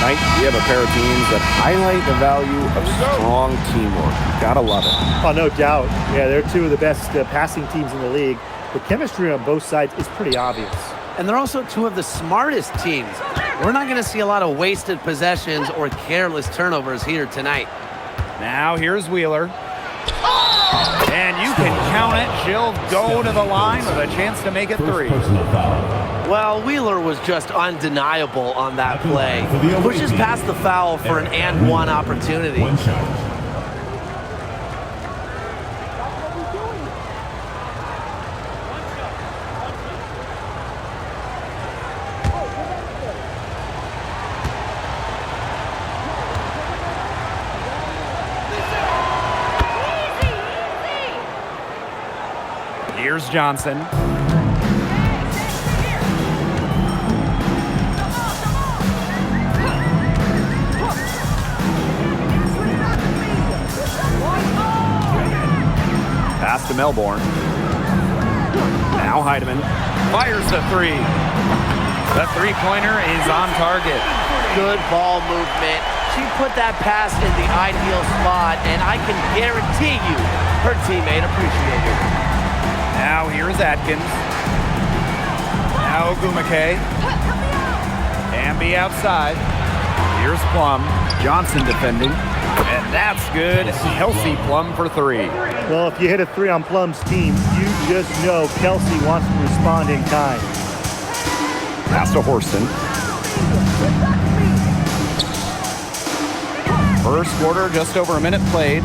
Tonight, we have a pair of teams that highlight the value of strong teamwork. Gotta love it. Oh, no doubt. Yeah, they're two of the best passing teams in the league. The chemistry on both sides is pretty obvious. And they're also two of the smartest teams. We're not going to see a lot of wasted possessions or careless turnovers here tonight. Now here's Wheeler. And you can count it. She'll go to the line with a chance to make it 3. Well, Wheeler was just undeniable on that play. Pushes past the foul for an and-one opportunity. Here's Johnson. Pass to Melbourne. Now Heidemann fires the 3. The three-pointer is on target. Good ball movement. She put that pass in the ideal spot, and I can guarantee you her teammate appreciated it. Now here's Atkins. Now Ogumake. Amby outside. Here's Plum. Johnson defending. And that's good. Kelsey Plum for 3. Well, if you hit a 3 on Plum's team, you just know Kelsey wants to respond in kind. Pass to Horston. First quarter, just over a minute played.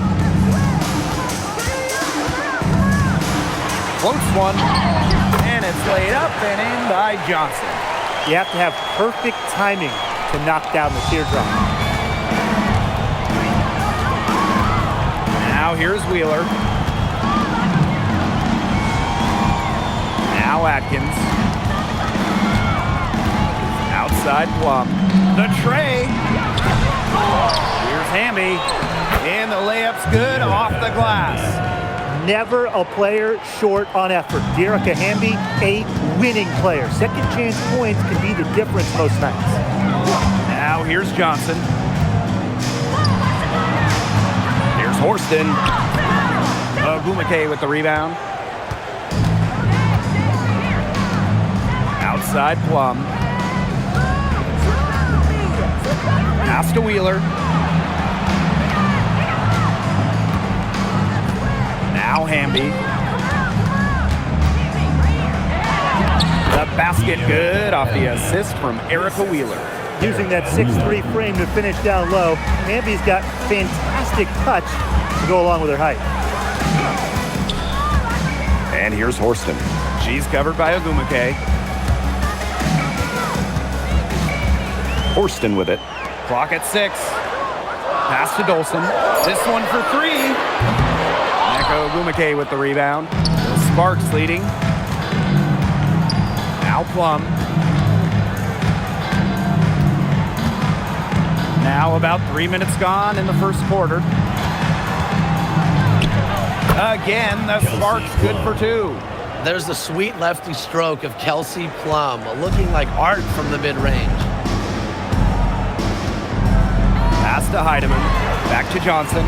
Floats one, and it's laid up and in by Johnson. You have to have perfect timing to knock down the teardrop. Now here's Wheeler. Now Atkins. Outside Plum. The tray. Here's Hamby. And the layup's good off the glass. Never a player short on effort. Dearica Hamby, a winning player. Second chance points can be the difference most nights. Now here's Johnson. Here's Horston. Ogumake with the rebound. Outside Plum. Pass to Wheeler. Now Hamby. The basket good off the assist from Erica Wheeler. Using that 6'3" frame to finish down low, Hamby's got fantastic touch to go along with her height. And here's Horston. She's covered by Ogumake. Horston with it. Clock at 6. Pass to Dolson. This one for 3. Ogumake with the rebound. Sparks leading. Now Plum. Now about 3 minutes gone in the first quarter. Again, the Sparks good for 2. There's the sweet lefty stroke of Kelsey Plum, looking like art from the mid-range. Pass to Heidemann. Back to Johnson.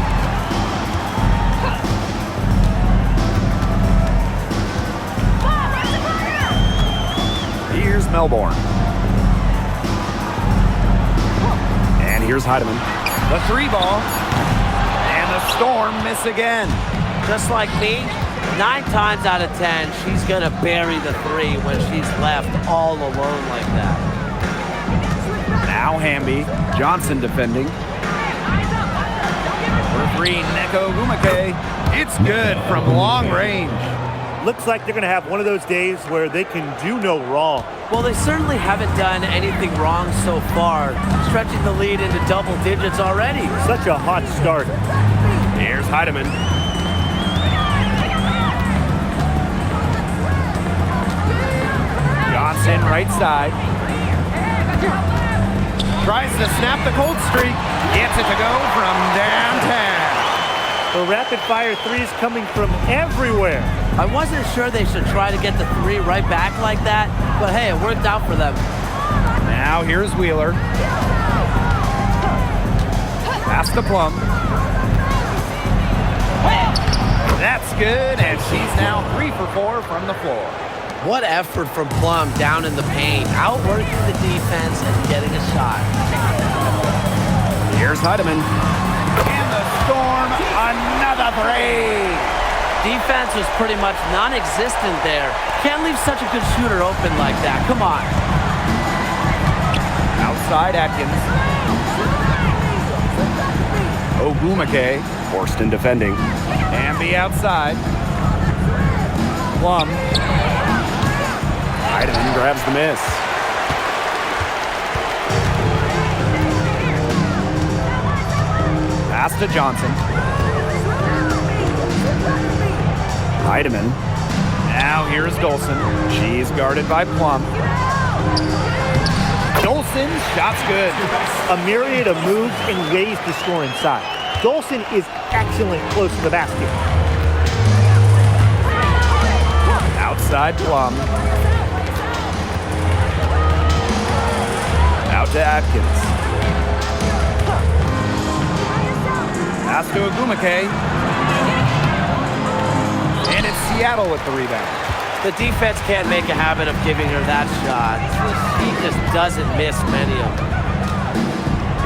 Here's Melbourne. And here's Heidemann. The 3 ball. And the Storm miss again. Just like me, 9 times out of 10, she's going to bury the 3 when she's left all alone like that. Now Hamby. Johnson defending. For 3, Neko Ogumake. It's good from long range. Looks like they're going to have one of those days where they can do no wrong. Well, they certainly haven't done anything wrong so far, stretching the lead into double digits already. Such a hot start. Here's Heidemann. Johnson, right side. Tries to snap the cold streak. Gets it to go from downtown. The rapid-fire threes coming from everywhere. I wasn't sure they should try to get the 3 right back like that, but hey, it worked out for them. Now here's Wheeler. Pass to Plum. That's good, and she's now 3 for 4 from the floor. What effort from Plum down in the paint, outworking the defense and getting a shot. Here's Heidemann. And the Storm, another 3. Defense was pretty much non-existent there. Can't leave such a good shooter open like that. Come on. Outside Atkins. Ogumake. Horston defending. Hamby outside. Plum. Heidemann grabs the miss. Pass to Johnson. Heidemann. Now here's Dolson. She's guarded by Plum. Dolson, shot's good. A myriad of moves and ways to score inside. Dolson is excellent close to the basket. Outside Plum. Out to Atkins. Pass to Ogumake. And it's Seattle with the rebound. The defense can't make a habit of giving her that shot. She just doesn't miss many of them.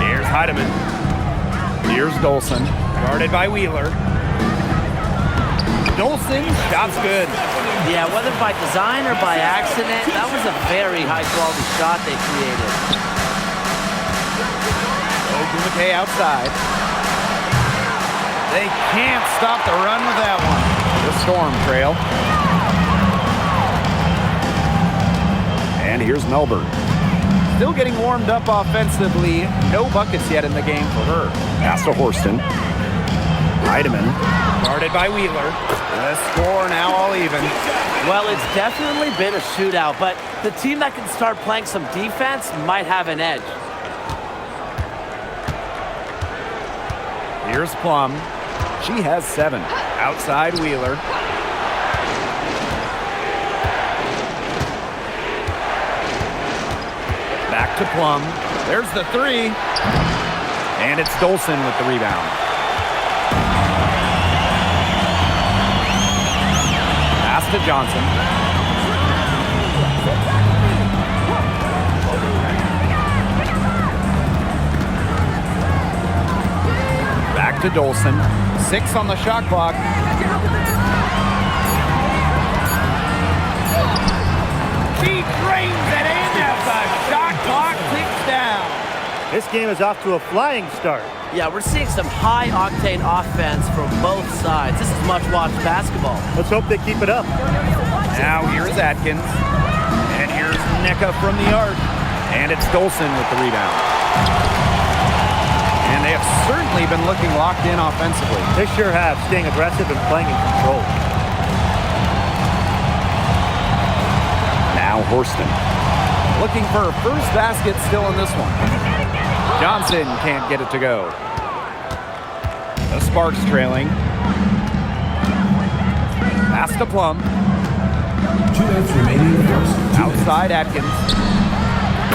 Here's Heidemann. Here's Dolson. Guarded by Wheeler. Dolson, shot's good. Yeah, whether by design or by accident, that was a very high-quality shot they created. Ogumake outside. They can't stop the run with that one. The Storm trail. And here's Melbourne. Still getting warmed up offensively. No buckets yet in the game for her. Pass to Horston. Heidemann. Guarded by Wheeler. The score now all even. Well, it's definitely been a shootout, but the team that can start playing some defense might have an edge. Here's Plum. She has 7. Outside Wheeler. Back to Plum. There's the 3. And it's Dolson with the rebound. Pass to Johnson. Back to Dolson. 6 on the shot clock. She drains it in as the shot clock ticks down. This game is off to a flying start. Yeah, we're seeing some high-octane offense from both sides. This is much-watched basketball. Let's hope they keep it up. Now here's Atkins. And here's Nneka from the arc. And it's Dolson with the rebound. And they have certainly been looking locked in offensively. They sure have, staying aggressive and playing in control. Now Horston. Looking for her first basket still in this one. Johnson can't get it to go. The Sparks trailing. Pass to Plum. 2 minutes remaining in the first. Outside Atkins.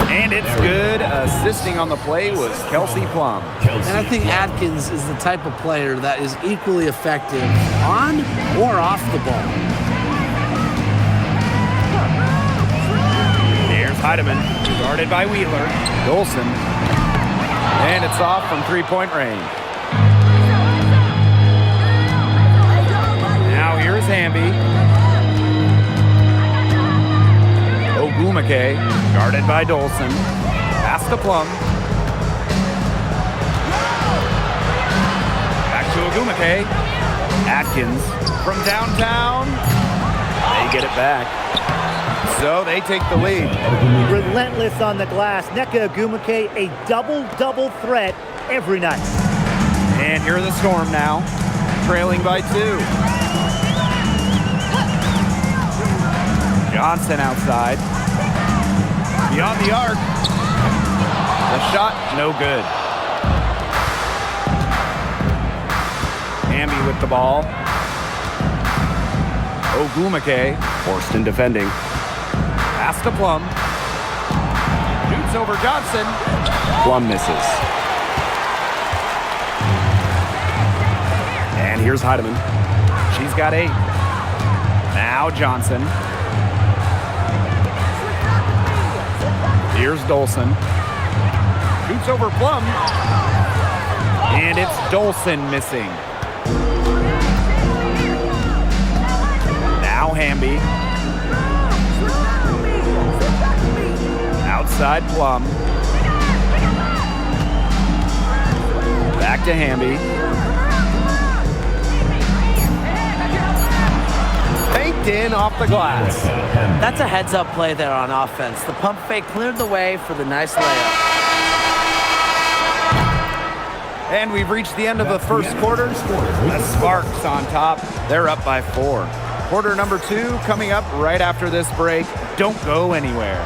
And it's good. Assisting on the play was Kelsey Plum. And I think Atkins is the type of player that is equally effective on or off the ball. Here's Heidemann, guarded by Wheeler. Dolson. And it's off from 3-point range. Now here's Hamby. Ogumake, guarded by Dolson. Pass to Plum. Back to Ogumake. Atkins from downtown. They get it back. So they take the lead. Relentless on the glass. Nneka Ogumake, a double-double threat every night. And here are the Storm now, trailing by 2. Johnson outside. Beyond the arc. The shot, no good. Hamby with the ball. Ogumake. Horston defending. Pass to Plum. Shoots over Johnson. Plum misses. Here's Heidemann. She's got 8. Now Johnson. Here's Dolson. Shoots over Plum. And it's Dolson missing. Now Hamby. Outside Plum. Back to Hamby. Faked in off the glass. That's a heads-up play there on offense. The pump fake cleared the way for the nice layup. And we've reached the end of the first quarter. The Sparks on top. They're up by 4. Quarter number 2 coming up right after this break. Don't go anywhere.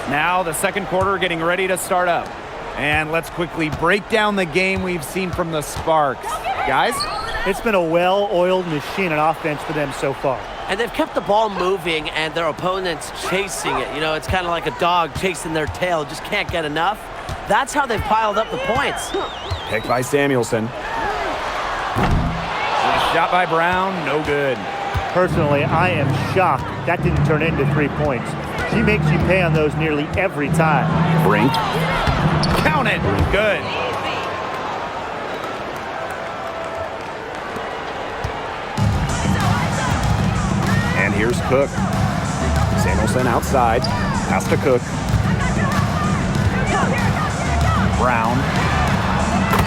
Now the second quarter getting ready to start up. And let's quickly break down the game we've seen from the Sparks. Guys? It's been a well-oiled machine on offense for them so far. And they've kept the ball moving and their opponents chasing it. You know, it's kind of like a dog chasing their tail, just can't get enough. That's how they've piled up the points. Picked by Samuelson. Shot by Brown, no good. Personally, I am shocked that didn't turn into 3 points. She makes you pay on those nearly every time. Brink. Count it, good. And here's Cook. Samuelson outside. Pass to Cook. Brown.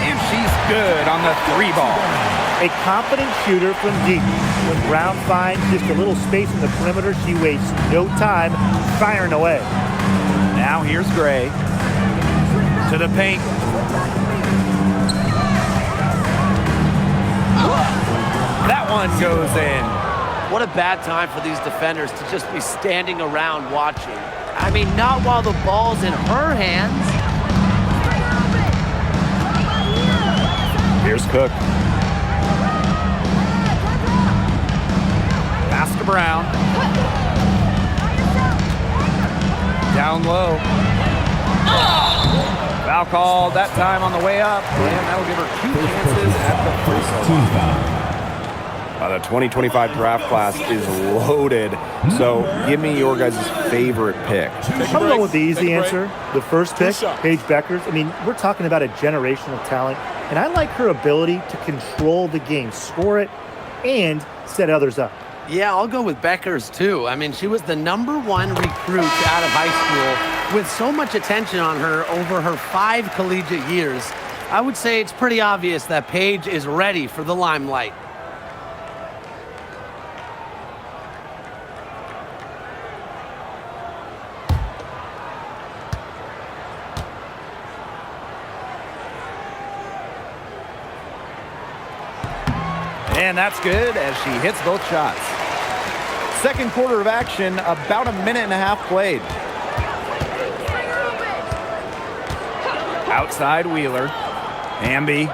And she's good on the 3 ball. A confident shooter from deep. When Brown finds just a little space in the perimeter, she wastes no time firing away. Now here's Gray. To the paint. That one goes in. What a bad time for these defenders to just be standing around watching. I mean, not while the ball's in her hands. Here's Cook. Pass to Brown. Down low. Foul called that time on the way up, and that'll give her 2 chances at the free throw line. The 2025 draft class is loaded. So give me your guys' favorite pick. I'm going with the easy answer. The first pick, Paige Beckers. I mean, we're talking about a generational talent, and I like her ability to control the game, score it, and set others up. Yeah, I'll go with Beckers, too. I mean, she was the #1 recruit out of high school with so much attention on her over her 5 collegiate years. I would say it's pretty obvious that Paige is ready for the limelight. And that's good as she hits both shots. Second quarter of action, about a minute and a half played. Outside Wheeler. Hamby.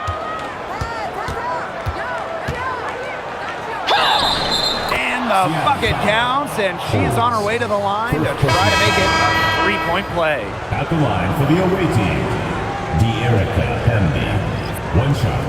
And the bucket counts, and she is on her way to the line to try to make it a 3-point play. At the line for the away team, De'Erica Hamby. 1 shot.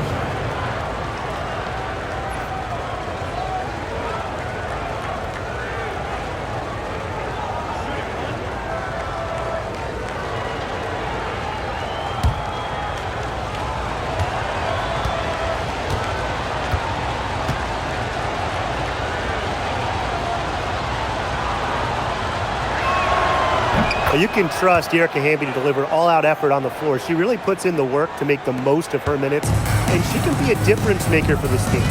You can trust De'Erica Hamby to deliver all-out effort on the floor. She really puts in the work to make the most of her minutes, and she can be a difference maker for this team.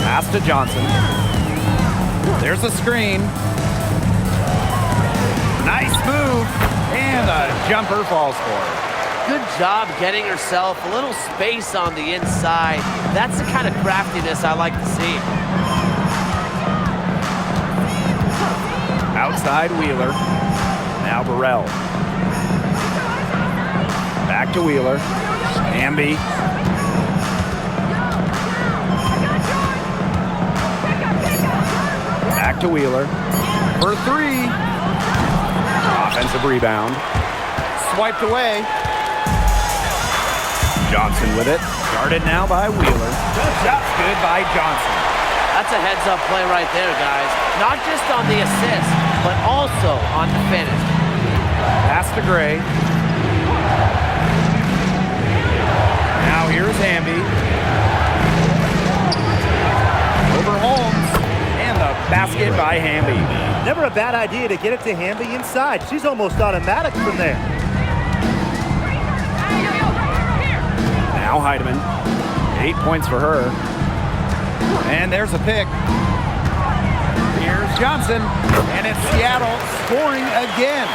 Pass to Johnson. There's a screen. Nice move, and a jumper falls for her. Good job getting herself a little space on the inside. That's the kind of craftiness I like to see. Outside Wheeler. Now Burrell. Back to Wheeler. Hamby. Back to Wheeler. For three. Offensive rebound. Swiped away. Johnson with it. Guarded now by Wheeler. Shot's good by Johnson. That's a heads-up play right there, guys. Not just on the assist, but also on the finish. Pass to Gray. Now here's Hamby. Over Holmes. And the basket by Hamby. Never a bad idea to get it to Hamby inside. She's almost automatic from there. Now Heidemann. 8 points for her. And there's a pick. Here's Johnson. And it's Seattle scoring again.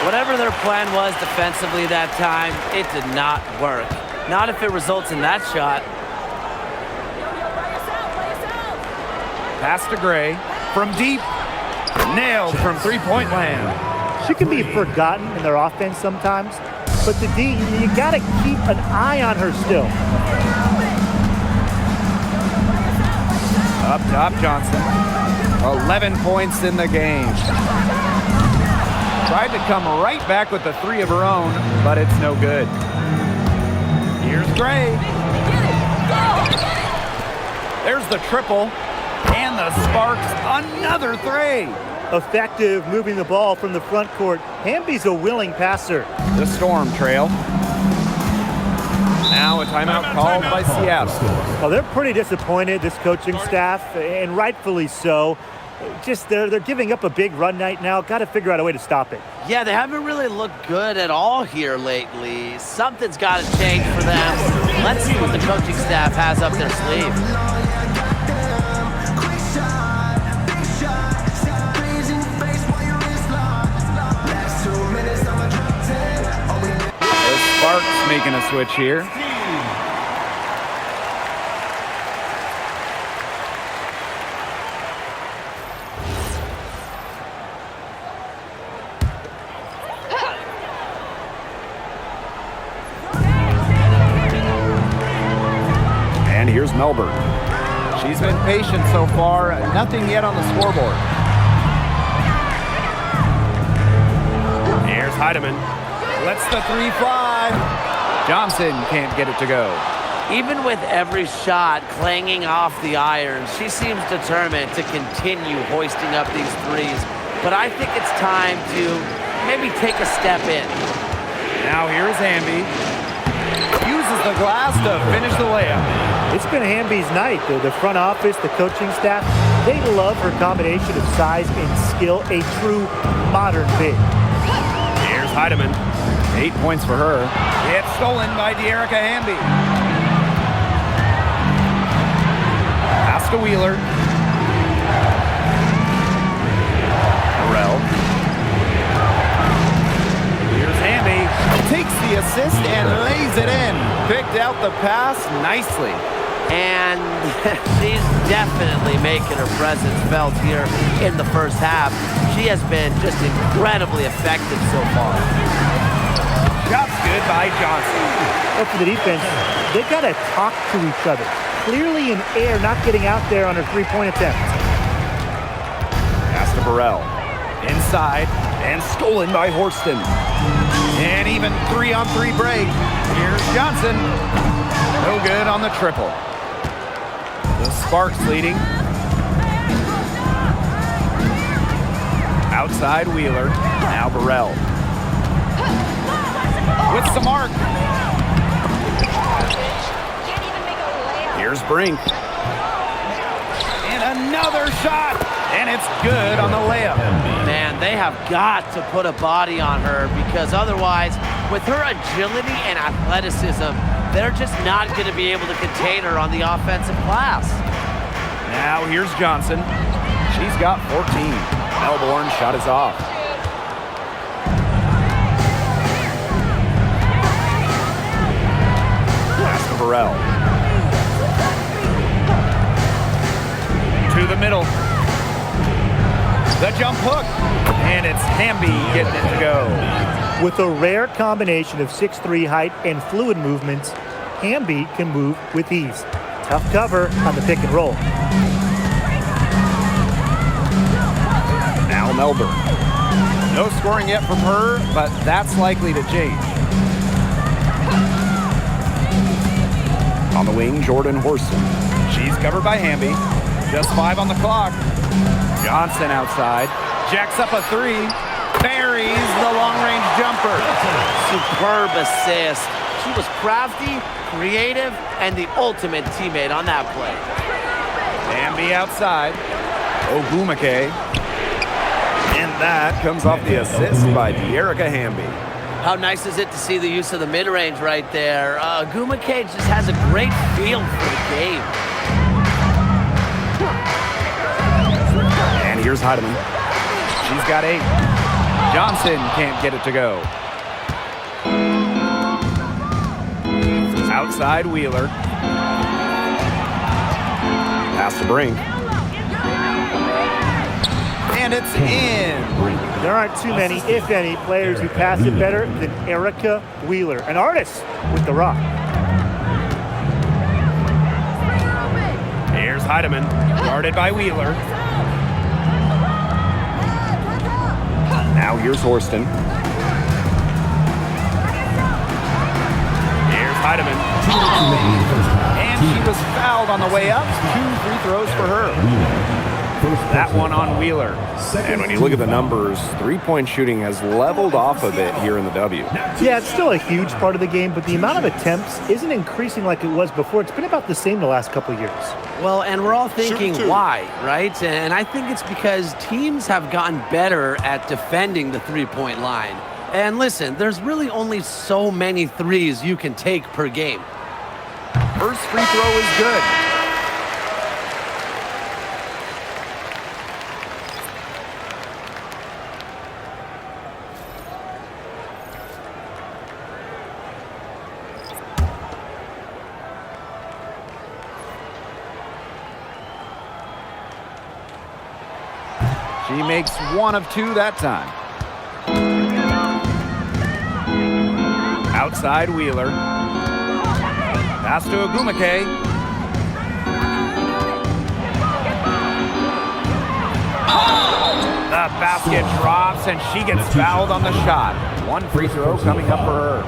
Whatever their plan was defensively that time, it did not work. Not if it results in that shot. Pass to Gray. From deep. Nailed from three-point land. She can be forgotten in their offense sometimes, but the D, you got to keep an eye on her still. Up top, Johnson. 11 points in the game. Tried to come right back with the three of her own, but it's no good. Here's Gray. There's the triple. And the Sparks, another three. Effective moving the ball from the front court. Hamby's a willing passer. The Storm trail. Now a timeout called by Seattle. Well, they're pretty disappointed, this coaching staff, and rightfully so. Just they're giving up a big run night now. Got to figure out a way to stop it. Yeah, they haven't really looked good at all here lately. Something's got to change for them. Let's see what the coaching staff has up their sleeve. Sparks making a switch here. And here's Melbourne. She's been patient so far. Nothing yet on the scoreboard. Here's Heidemann. Lets the three fly. Johnson can't get it to go. Even with every shot clanging off the iron, she seems determined to continue hoisting up these threes. But I think it's time to maybe take a step in. Now here's Hamby. Uses the glass to finish the layup. It's been Hamby's night. The front office, the coaching staff, they love her combination of size and skill, a true modern big. Here's Heidemann. 8 points for her. It's stolen by De'Erica Hamby. Pass to Wheeler. Burrell. Here's Hamby. Takes the assist and lays it in. Picked out the pass nicely. And she's definitely making her presence felt here in the first half. She has been just incredibly effective so far. Shot's good by Johnson. But for the defense, they got to talk to each other. Clearly in air, not getting out there on her three-point attempt. Pass to Burrell. Inside and stolen by Horston. And even 3-on-3 break. Here's Johnson. No good on the triple. The Sparks leading. Outside Wheeler. Now Burrell. With some arc. Here's Brink. And another shot. And it's good on the layup. Man, they have got to put a body on her because otherwise, with her agility and athleticism, they're just not going to be able to contain her on the offensive glass. Now here's Johnson. She's got 14. Melbourne shot is off. Pass to Burrell. To the middle. The jump hook. And it's Hamby getting it to go. With a rare combination of 6'3" height and fluid movements, Hamby can move with ease. Tough cover on the pick and roll. Now Melbourne. No scoring yet from her, but that's likely to change. On the wing, Jordan Horston. She's covered by Hamby. Just 5 on the clock. Johnson outside. Jacks up a 3. Buries the long-range jumper. Superb assist. She was crafty, creative, and the ultimate teammate on that play. Hamby outside. Ogumake. And that comes off the assist by De'Erica Hamby. How nice is it to see the use of the mid-range right there? Ogumake just has a great feel for the game. And here's Heidemann. She's got 8. Johnson can't get it to go. Outside Wheeler. Pass to Brink. And it's in. There aren't too many, if any, players who pass it better than Erica Wheeler, an artist with the rock. Here's Heidemann, guarded by Wheeler. Now here's Horston. Here's Heidemann. And she was fouled on the way up. 2 free throws for her. That one on Wheeler. And when you look at the numbers, three-point shooting has leveled off a bit here in the W. Yeah, it's still a huge part of the game, but the amount of attempts isn't increasing like it was before. It's been about the same the last couple years. Well, and we're all thinking why, right? And I think it's because teams have gotten better at defending the three-point line. And listen, there's really only so many threes you can take per game. First free throw is good. She makes 1 of 2 that time. Outside Wheeler. Pass to Ogumake. The basket drops and she gets fouled on the shot. 1 free throw coming up for her.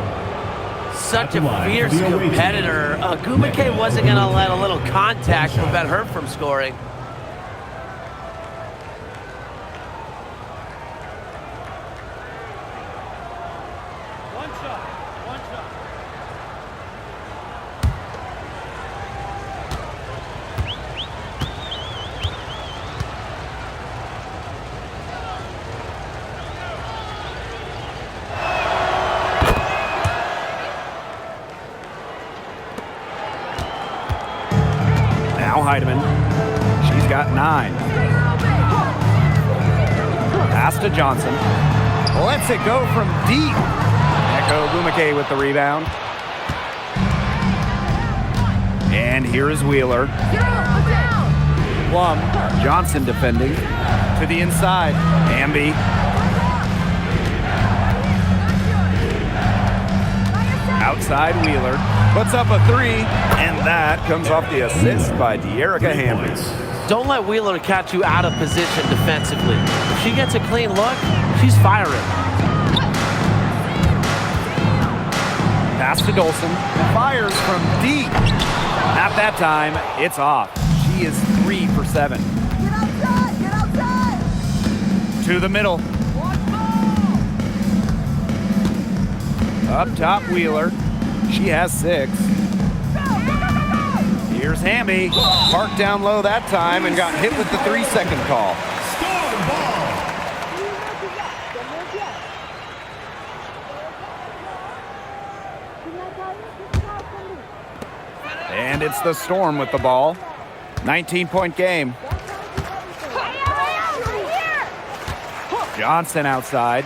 Such a fierce competitor. Ogumake wasn't going to let a little contact prevent her from scoring. Now Heidemann. She's got 9. Pass to Johnson. Lets it go from deep. Echo Ogumake with the rebound. And here is Wheeler. Plum. Johnson defending. To the inside. Hamby. Outside Wheeler. Puts up a 3. And that comes off the assist by De'Erica Hamby. Don't let Wheeler catch you out of position defensively. If she gets a clean look, she's firing. Pass to Dolson. Fires from deep. Not that time. It's off. She is 3 for 7. Get outside! Get outside! To the middle. Up top, Wheeler. She has 6. Here's Hamby. Parked down low that time and got hit with the 3-second call. And it's the Storm with the ball. 19-point game. Johnson outside.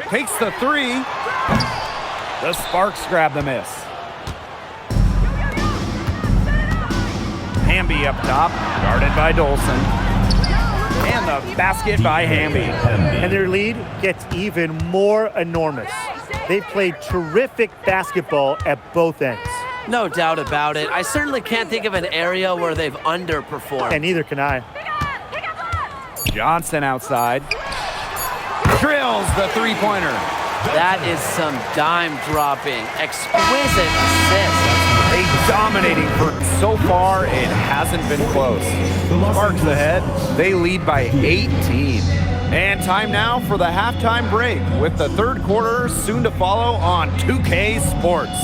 Takes the 3. The Sparks grab the miss. Hamby up top, guarded by Dolson. And the basket by Hamby. And their lead gets even more enormous. They played terrific basketball at both ends. No doubt about it. I certainly can't think of an area where they've underperformed. And neither can I. Johnson outside. Drills the three-pointer. That is some dime-dropping, exquisite assist. A dominating for so far, it hasn't been close. Sparks ahead. They lead by 18. And time now for the halftime break with the third quarter soon to follow on 2K Sports.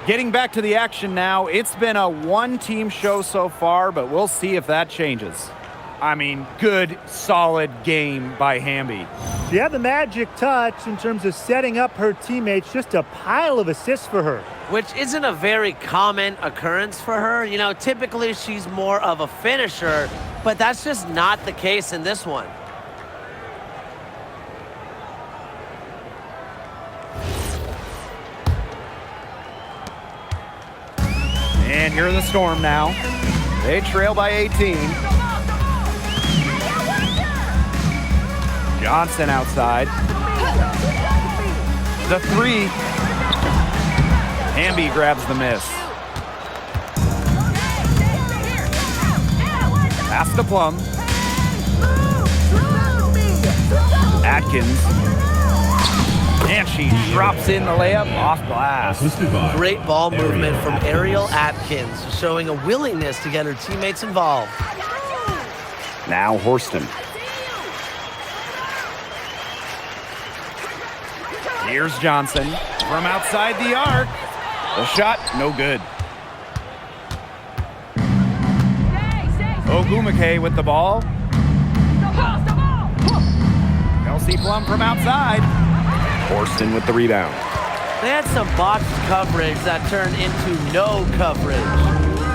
Getting back to the action now, it's been a one-team show so far, but we'll see if that changes. I mean, good, solid game by Hamby. She had the magic touch in terms of setting up her teammates, just a pile of assists for her. Which isn't a very common occurrence for her. You know, typically she's more of a finisher, but that's just not the case in this one. And here are the Storm now. They trail by 18. Johnson outside. The three. Hamby grabs the miss. Pass to Plum. Atkins. And she drops in the layup off glass. Great ball movement from Ariel Atkins, showing a willingness to get her teammates involved. Now Horston. Here's Johnson from outside the arc. The shot, no good. Ogumake with the ball. Kelsey Plum from outside. Horston with the rebound. They had some botched coverage that turned into no coverage.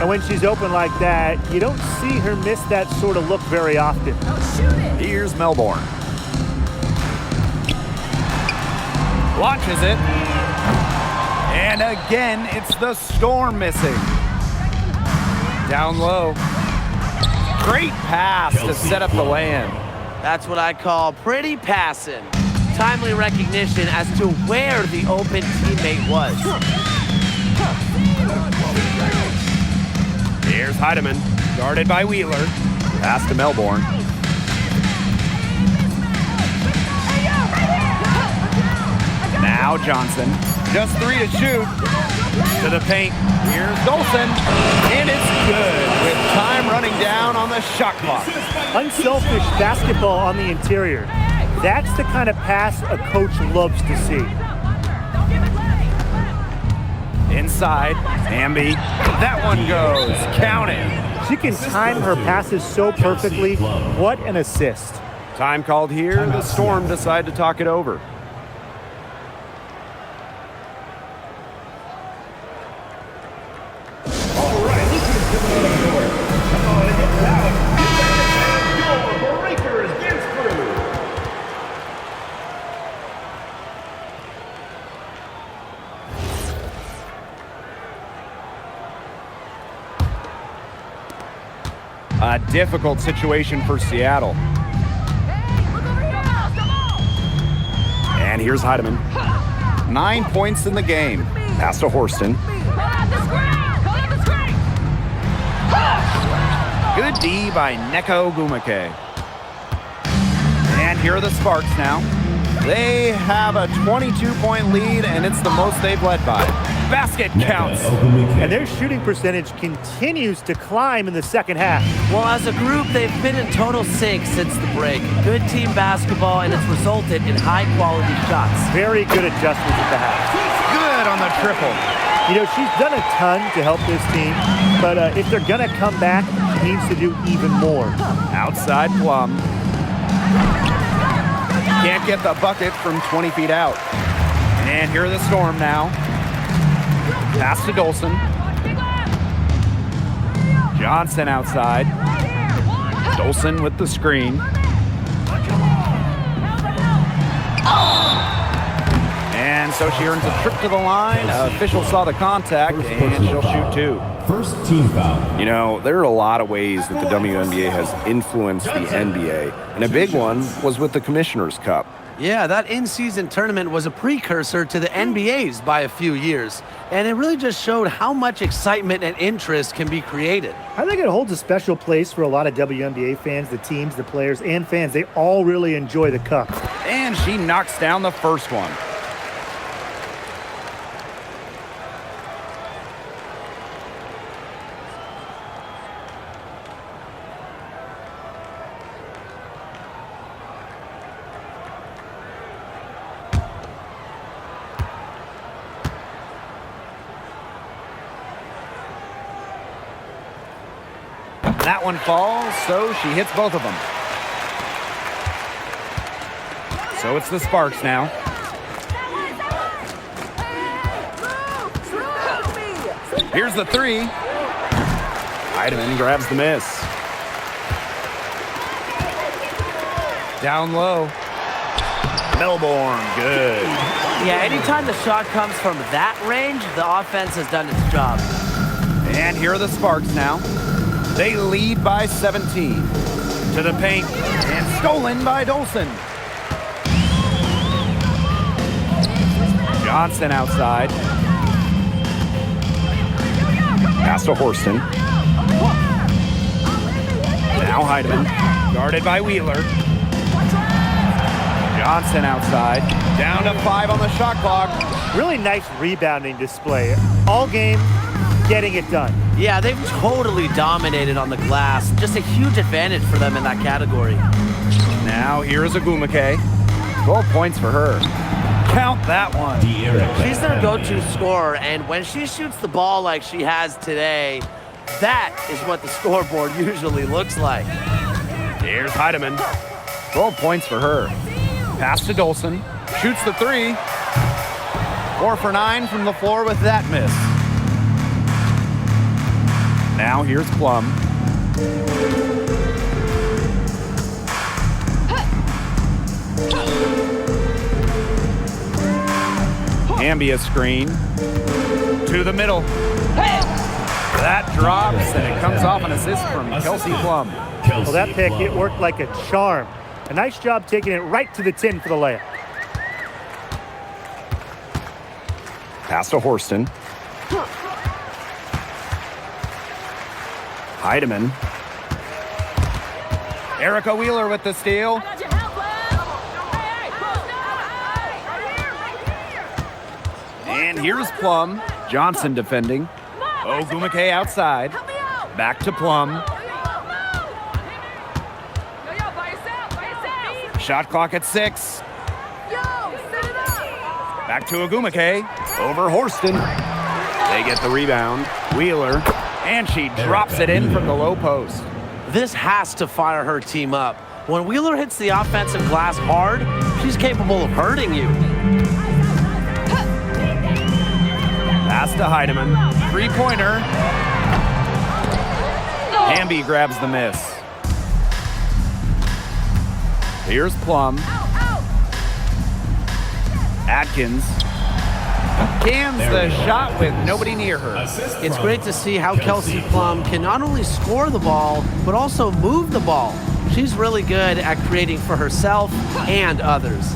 And when she's open like that, you don't see her miss that sort of look very often. Here's Melbourne. Launches it. And again, it's the Storm missing. Down low. Great pass to set up the lay-in. That's what I call pretty passing. Timely recognition as to where the open teammate was. Here's Heidemann, guarded by Wheeler. Pass to Melbourne. Now Johnson, just three to shoot. To the paint, here's Dolson. And it's good with time running down on the shot clock. Unselfish basketball on the interior. That's the kind of pass a coach loves to see. Inside, Hamby. That one goes. Count it. She can time her passes so perfectly. What an assist. Time called here. The Storm decide to talk it over. A difficult situation for Seattle. And here's Heidemann. 9 points in the game. Pass to Horston. Good D by Neko Gumake. And here are the Sparks now. They have a 22-point lead, and it's the most they've led by. Basket counts. And their shooting percentage continues to climb in the second half. Well, as a group, they've been in total sync since the break. Good team basketball, and it's resulted in high-quality shots. Very good adjustments at the half. Good on the triple. You know, she's done a ton to help this team, but if they're going to come back, she needs to do even more. Outside Plum. Can't get the bucket from 20 feet out. And here are the Storm now. Pass to Dolson. Johnson outside. Dolson with the screen. And so she earns a trip to the line. Official saw the contact, and she'll shoot two. First team foul. You know, there are a lot of ways that the WNBA has influenced the NBA, and a big one was with the Commissioner's Cup. Yeah, that in-season tournament was a precursor to the NBA's by a few years, and it really just showed how much excitement and interest can be created. I think it holds a special place for a lot of WNBA fans, the teams, the players, and fans. They all really enjoy the cup. And she knocks down the first one. That one falls, so she hits both of them. So it's the Sparks now. Here's the three. Heidemann grabs the miss. Down low. Melbourne, good. Yeah, anytime the shot comes from that range, the offense has done its job. And here are the Sparks now. They lead by 17. To the paint, and stolen by Dolson. Johnson outside. Pass to Horston. Now Heidemann, guarded by Wheeler. Johnson outside. Down to 5 on the shot clock. Really nice rebounding display. All game, getting it done. Yeah, they've totally dominated on the glass. Just a huge advantage for them in that category. Now here's Agumake. 12 points for her. Count that one. She's their go-to scorer, and when she shoots the ball like she has today, that is what the scoreboard usually looks like. Here's Heidemann. 12 points for her. Pass to Dolson. Shoots the three. 4 for 9 from the floor with that miss. Now here's Plum. Ambia screen. To the middle. That drops, and it comes off an assist from Kelsey Plum. Well, that pick, it worked like a charm. A nice job taking it right to the tin for the layup. Pass to Horston. Heidemann. Erica Wheeler with the steal. And here's Plum. Johnson defending. Ogumake outside. Back to Plum. Shot clock at 6. Back to Agumake. Over Horston. They get the rebound. Wheeler. And she drops it in from the low post. This has to fire her team up. When Wheeler hits the offensive glass hard, she's capable of hurting you. Pass to Heidemann. Three-pointer. Hamby grabs the miss. Here's Plum. Atkins cans the shot with nobody near her. It's great to see how Kelsey Plum can not only score the ball, but also move the ball. She's really good at creating for herself and others.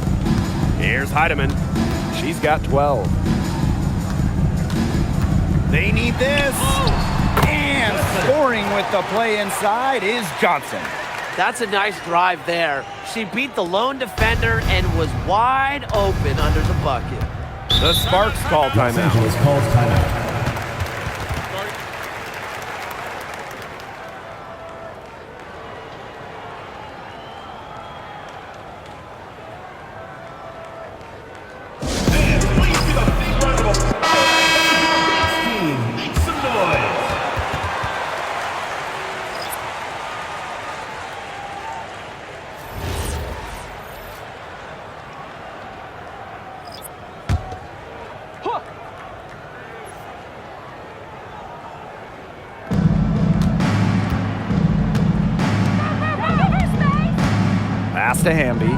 Here's Heidemann. She's got 12. They need this. And scoring with the play inside is Johnson. That's a nice drive there. She beat the lone defender and was wide open under the bucket. The Sparks call Los timeout. Angeles calls timeout. Make some noise. Pass to Hamby.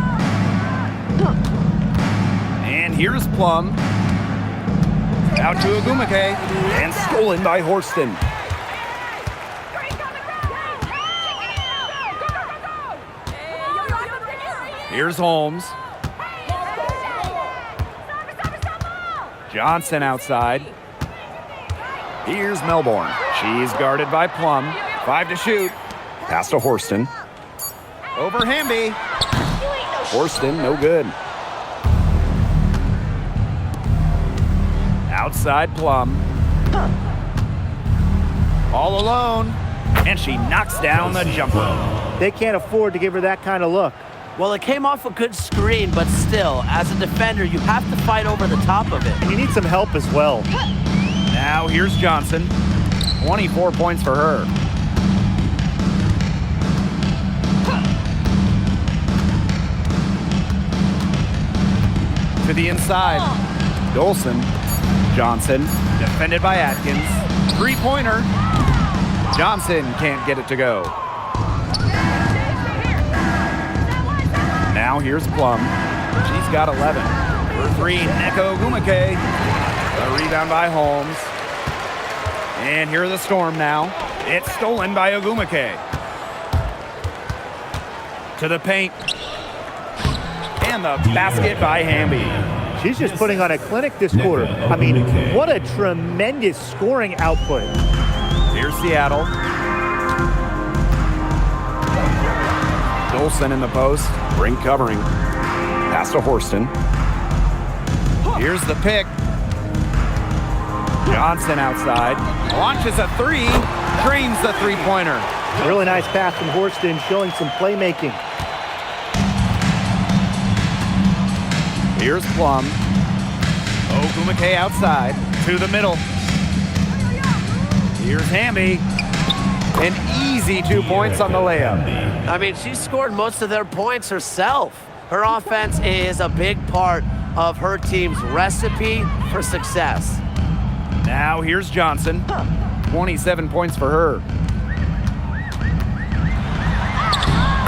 And here's Plum. Out to Agumake. And stolen by Horston. Here's Holmes. Johnson outside. Here's Melbourne. She's guarded by Plum. 5 to shoot. Pass to Horston. Over Hamby. Horston, no good. Outside Plum. All alone. And she knocks down the jumper. They can't afford to give her that kind of look. Well, it came off a good screen, but still, as a defender, you have to fight over the top of it. And you need some help as well. Now here's Johnson. 24 points for her. To the inside. Dolson. Johnson. Defended by Atkins. Three-pointer. Johnson can't get it to go. Now here's Plum. She's got 11. For 3, Neko Gumake. The rebound by Holmes. And here are the Storm now. It's stolen by Ogumake. To the paint. And the basket by Hamby. She's just putting on a clinic this quarter. I mean, what a tremendous scoring output. Here's Seattle. Dolson in the post. Ring covering. Pass to Horston. Here's the pick. Johnson outside. Launches a 3. Drains the three-pointer. Really nice pass from Horston, showing some playmaking. Here's Plum. Ogumake outside. To the middle. Here's Hamby. An easy 2 points on the layup. I mean, she scored most of their points herself. Her offense is a big part of her team's recipe for success. Now here's Johnson. 27 points for her.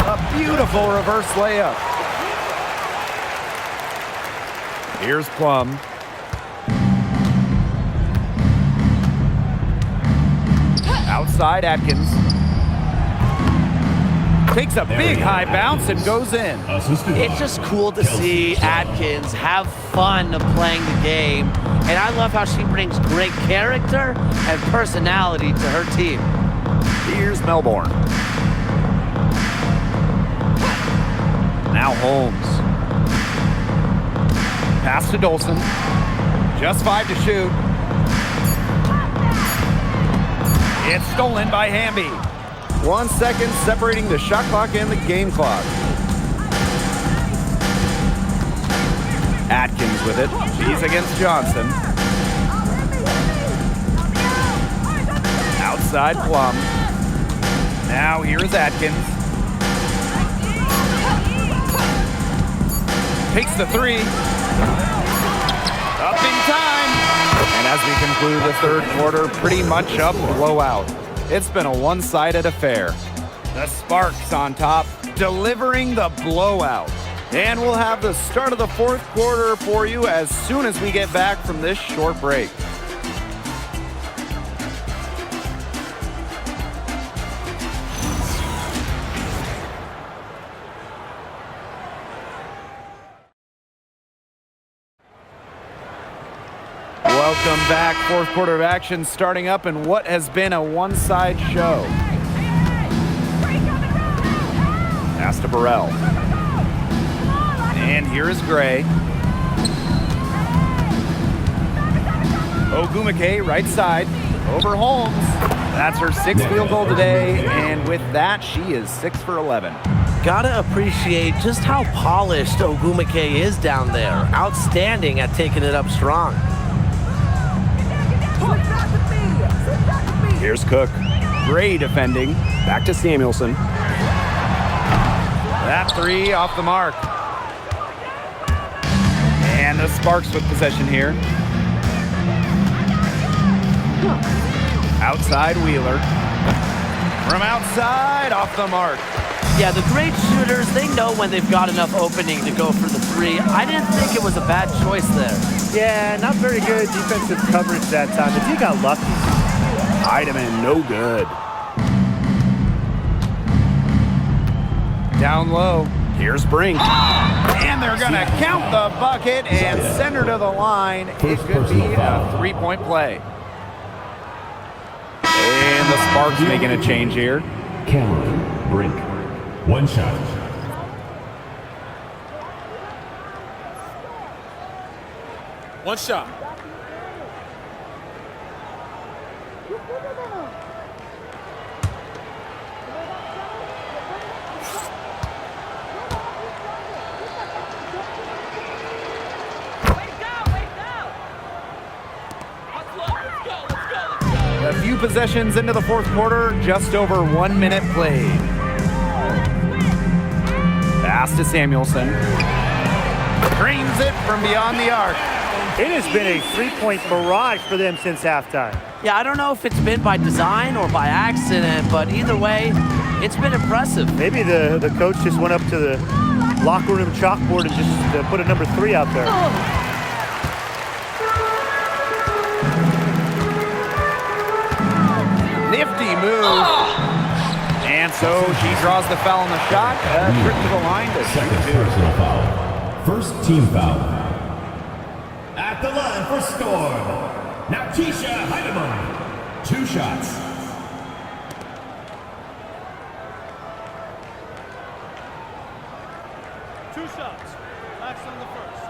A beautiful reverse layup. Here's Plum. Outside Atkins. Takes a big high bounce and goes in. It's just cool to see Atkins have fun playing the game. And I love how she brings great character and personality to her team. Here's Melbourne. Now Holmes. Pass to Dolson. Just 5 to shoot. It's stolen by Hamby. 1 second separating the shot clock and the game clock. Atkins with it. She's against Johnson. Outside Plum. Now here's Atkins. Takes the 3. Up in time. And as we conclude the third quarter, pretty much a blowout. It's been a one-sided affair. The Sparks on top, delivering the blowout. And we'll have the start of the fourth quarter for you as soon as we get back from this short break. Welcome back. Fourth quarter of action starting up in what has been a one-side show. Pass to Burrell. And here is Gray. Ogumake, right side, over Holmes. That's her 6th field goal today, and with that, she is 6 for 11. Gotta appreciate just how polished Ogumake is down there. Outstanding at taking it up strong. Here's Cook. Gray defending. Back to Samuelson. That 3 off the mark. And the Sparks with possession here. Outside Wheeler. From outside, off the mark. Yeah, the great shooters, they know when they've got enough opening to go for the 3. I didn't think it was a bad choice there. Yeah, not very good defensive coverage that time. But he got lucky. Heidemann, no good. Down low. Here's Brink. And they're going to count the bucket and send her to the line. It could be a 3-point play. And the Sparks making a change here. Cameron Brink. 1 shot. One shot. A few possessions into the 4th quarter, just over 1 minute played. Pass to Samuelson. Drains it from beyond the arc. It has been a 3-point barrage for them since halftime. Yeah, I don't know if it's been by design or by accident, but either way, it's been impressive. Maybe the coach just went up to the locker room chalkboard and just put a number 3 out there. Nifty move. And so she draws the foul on the shot. Trip to the line to Second shoot 2. personal foul. First team foul. At the line for Storm. Now Tisha Heidemann. 2 shots. Two shots. Max on the first.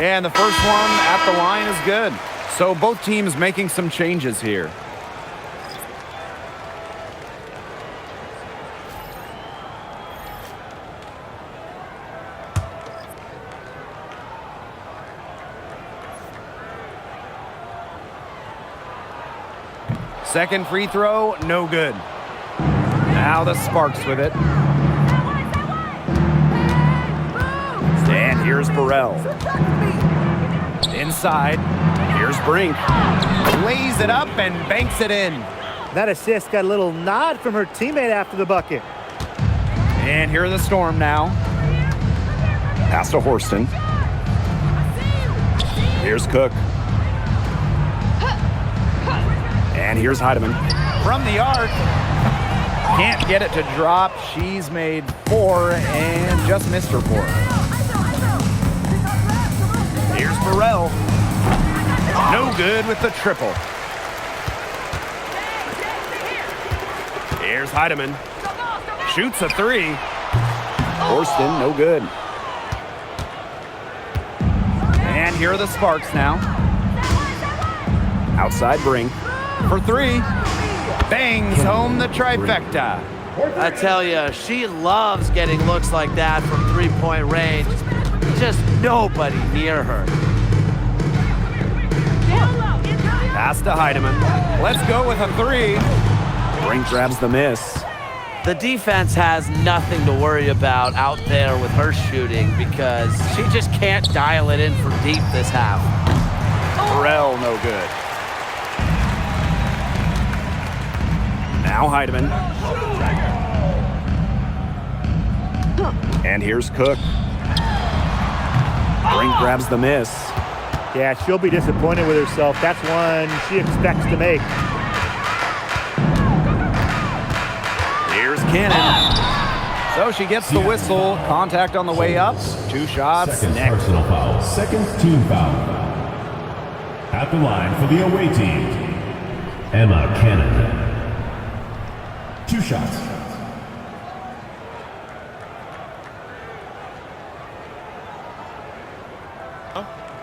And the first one at the line is good. So both teams making some changes here. Second free throw, no good. Now the Sparks with it. And here's Burrell. Inside, here's Brink. Lays it up and banks it in. That assist got a little nod from her teammate after the bucket. And here are the Storm now. Pass to Horston. Here's Cook. And here's Heidemann. From the arc. Can't get it to drop. She's made 4 and just missed her 4. Here's Burrell. No good with the triple. Here's Heidemann. Shoots a 3. Horston, no good. And here are the Sparks now. Outside Brink. For 3. Bangs home the trifecta. I tell you, she loves getting looks like that from 3-point range. Just nobody near her. Pass to Heidemann. Let's go with a 3. Brink grabs the miss. The defense has nothing to worry about out there with her shooting because she just can't dial it in for deep this half. Burrell, no good. Now Heidemann. And here's Cook. Brink grabs the miss. Yeah, she'll be disappointed with herself. That's one she expects to make. Here's Cannon. So she gets the whistle. Contact on the way up. 2 shots. Second Next. personal foul. Second team foul. At the line for the away team, Emma Cannon. 2 shots.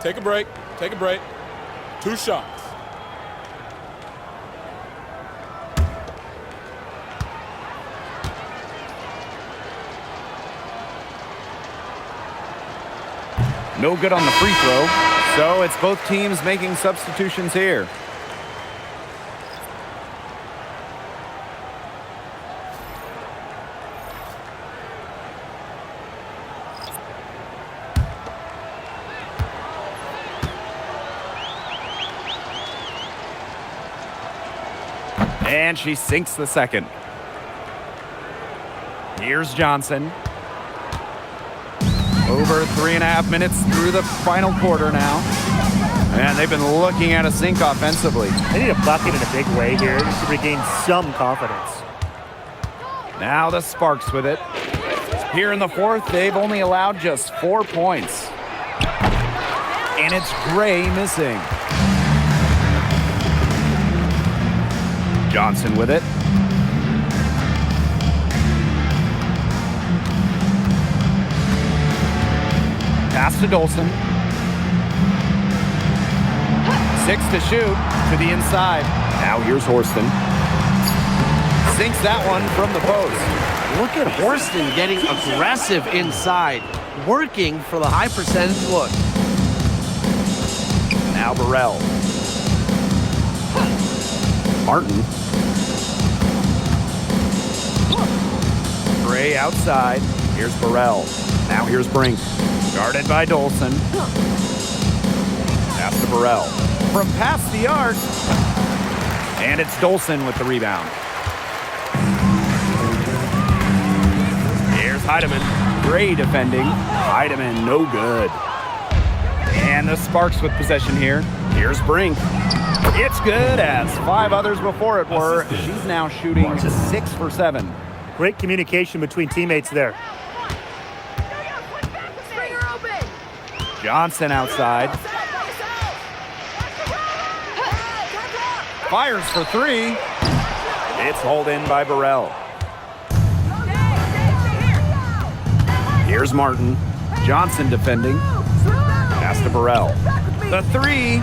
Take a break. Take a break. 2 shots. No good on the free throw. So it's both teams making substitutions here. And she sinks the second. Here's Johnson. Over 3.5 minutes through the final quarter now. And they've been looking at a sink offensively. They need a bucket in a big way here to regain some confidence. Now the Sparks with it. Here in the fourth, they've only allowed just 4 points. And it's Gray missing. Johnson with it. Pass to Dolson. 6 to shoot to the inside. Now here's Horston. Sinks that one from the post. Look at Horston getting aggressive inside, working for the high percentage look. Now Burrell. Martin. Gray outside. Here's Burrell. Now here's Brink. Guarded by Dolson. Pass to Burrell. From past the arc. And it's Dolson with the rebound. Here's Heidemann. Gray defending. Heidemann no good. And the Sparks with possession here. Here's Brink. It's good, as 5 others before it were. She's now shooting 6 for 7. Great communication between teammates there. Johnson outside. Fires for 3. It's hauled in by Burrell. Here's Martin. Johnson defending. Pass to Burrell. The 3.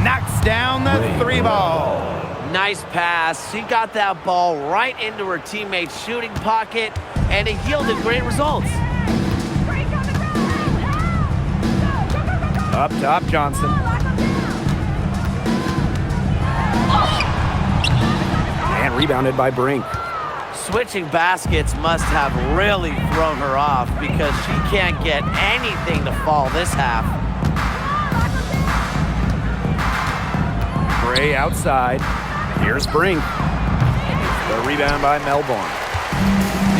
Knocks down the 3 ball. Nice pass. She got that ball right into her teammate's shooting pocket, and it yielded great results. Up top, Johnson. And rebounded by Brink. Switching baskets must have really thrown her off because she can't get anything to fall this half. Gray outside. Here's Brink. The rebound by Melbourne.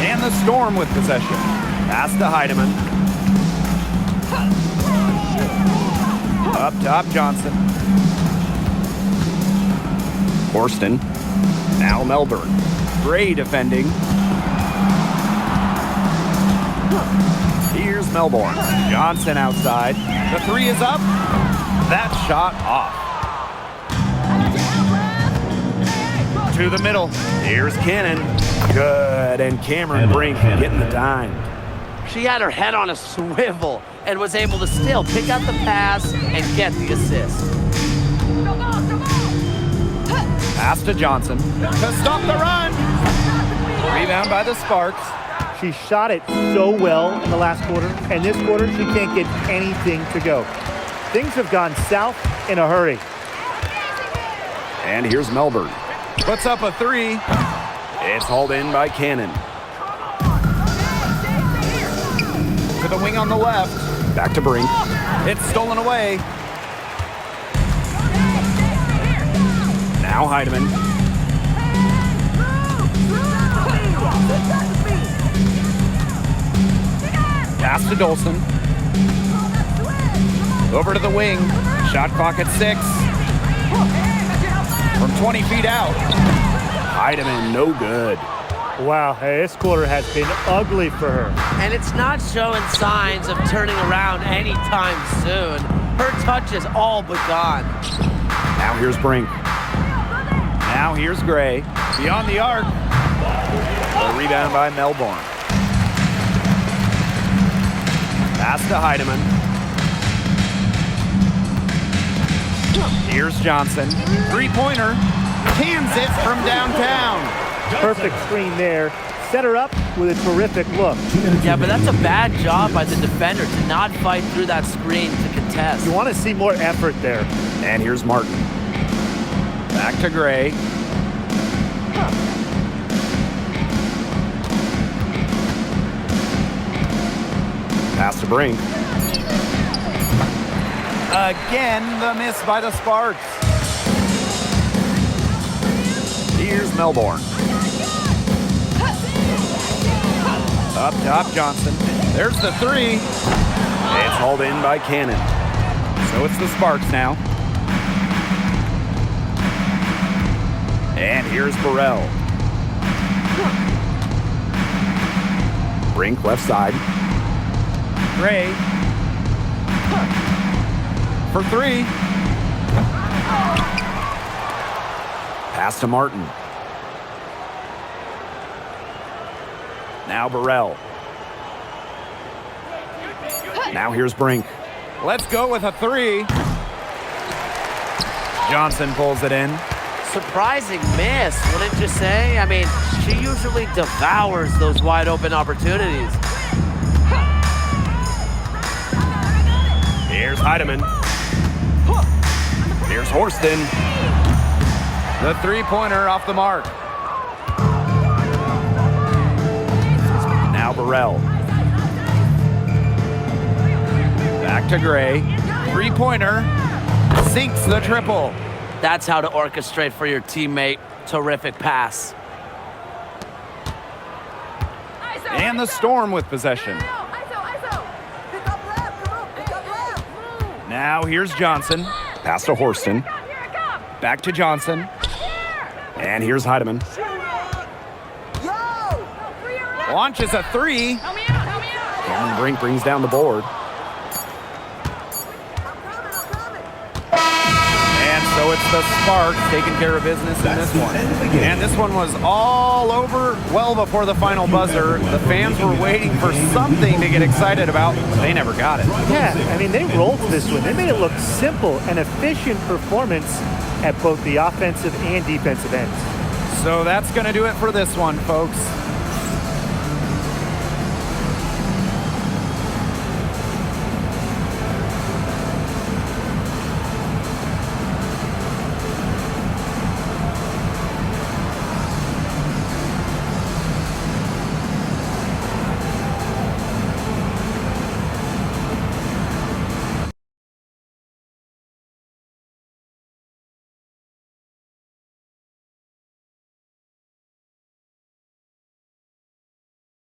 And the Storm with possession. Pass to Heidemann. Up top, Johnson. Horston. Now Melbourne. Gray defending. Here's Melbourne. Johnson outside. The 3 is up. That shot off. To the middle. Here's Cannon. Good. And Cameron Brink getting the dime. She had her head on a swivel and was able to still pick up the pass and get the assist. Pass to Johnson to stop the run. Rebound by the Sparks. She shot it so well in the last quarter, and this quarter she can't get anything to go. Things have gone south in a hurry. And here's Melbourne. Puts up a 3. It's hauled in by Cannon. To the wing on the left. Back to Brink. It's stolen away. Now Heidemann. Pass to Dolson. Over to the wing. Shot clock at 6. From 20 feet out. Heidemann no good. Wow, hey, this quarter has been ugly for her. And it's not showing signs of turning around anytime soon. Her touch is all but gone. Now here's Brink. Now here's Gray. Beyond the arc. A rebound by Melbourne. Pass to Heidemann. Here's Johnson. Three-pointer. Cans it from downtown. Perfect screen there. Set her up with a terrific look. Yeah, but that's a bad job by the defender to not fight through that screen to contest. You want to see more effort there. And here's Martin. Back to Gray. Pass to Brink. Again, the miss by the Sparks. Here's Melbourne. Up top, Johnson. There's the three. It's hauled in by Cannon. So it's the Sparks now. And here's Burrell. Brink left side. Gray. For three. Pass to Martin. Now Burrell. Now here's Brink. Let's go with a three. Johnson pulls it in. Surprising miss, wouldn't you say? I mean, she usually devours those wide open opportunities. Here's Heidemann. Here's Horston. The three-pointer off the mark. Now Burrell. Back to Gray. Three-pointer. Sinks the triple. That's how to orchestrate for your teammate. Terrific pass. And the Storm with possession. Now here's Johnson. Pass to Horston. Back to Johnson. And here's Heidemann. Launches a three. Cameron Brink brings down the board. And so it's the Sparks taking care of business in this one. And this one was all over well before the final buzzer. The fans were waiting for something to get excited about. They never got it. Yeah, I mean, they rolled this one. They made it look simple and efficient performance at both the offensive and defensive ends. So that's going to do it for this one, folks.